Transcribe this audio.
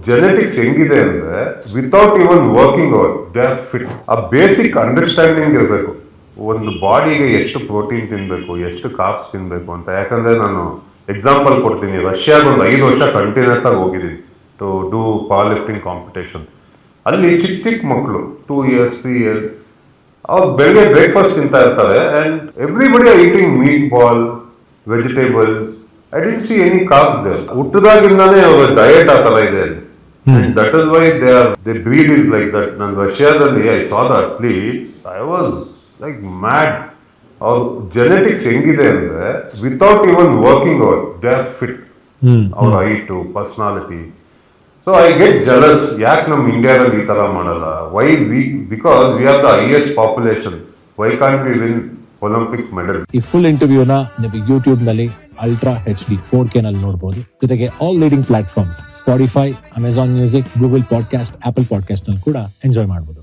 Genetics ಹೆಂಗಿದೆ ಅಂದ್ರೆ without even working out they are fit. ಆ ಬೇಸಿಕ್ ಅಂಡರ್ಸ್ಟ್ಯಾಂಡಿಂಗ್ ಇರಬೇಕು ಒಂದು ಬಾಡಿಗೆ ಎಷ್ಟು ಪ್ರೋಟೀನ್ ತಿನ್ಬೇಕು, ಎಷ್ಟು ಕಾರ್ಬ್ಸ್ ತಿನ್ಬೇಕು ಅಂತ. ಯಾಕಂದ್ರೆ ನಾನು ಎಕ್ಸಾಂಪಲ್ ಕೊಡ್ತೀನಿ, ರಷ್ಯಾಗ ಒಂದು 5 ವರ್ಷ ಕಂಟಿನ್ಯೂಸ್ ಆಗಿ ಹೋಗಿದ್ದೀನಿ to do power lifting competition. ಅಲ್ಲಿ ಚಿಕ್ಕ ಚಿಕ್ಕ ಮಕ್ಕಳು 2 years 3 years ಅವ್ರು ಬೆಳಗ್ಗೆ ಬ್ರೇಕ್ಫಾಸ್ಟ್ ತಿಂತಾ ಇರ್ತಾರೆ and everybody are eating meatball, vegetables. I didn't see any carbs there. ಹುಟ್ಟದಾಗಿಂದಾನೇ ಅವ್ರ ಡಯಟ್ ಆ ತರ ಇದೆ ಅಲ್ಲಿ. That is why they breed is like that. ನಾನು ರಷ್ಯಾದಲ್ಲಿ I saw the athletes, I was like mad. ಅವ್ರ ಜೆನೆಟಿಕ್ಸ್ ಹೆಂಗಿದೆ ಅಂದ್ರೆ without even working out they are fit. ಅವ್ರ height, personality. So I get jealous, ಯಾಕೆ ನಮ್ಮ ಇಂಡಿಯಾದಲ್ಲಿ ಈ ತರ ಮಾಡಲ್ಲ? Why we, because we are the highest population, why can't we win Olympic medal? ಈ ಫುಲ್ ಇಂಟರ್ವ್ಯೂನ ನೀವು ಯೂಟ್ಯೂಬ್ ನಲ್ಲಿ ಅಲ್ಟ್ರಾ HD 4K ನಲ್ಲಿ ನೋಡಬಹುದು. ಜೊತೆಗೆ all leading platforms Spotify, Amazon music, Google podcast, apple podcast ನಲ್ಲಿ ಕೂಡ ಎಂಜಾಯ್ ಮಾಡಬಹುದು.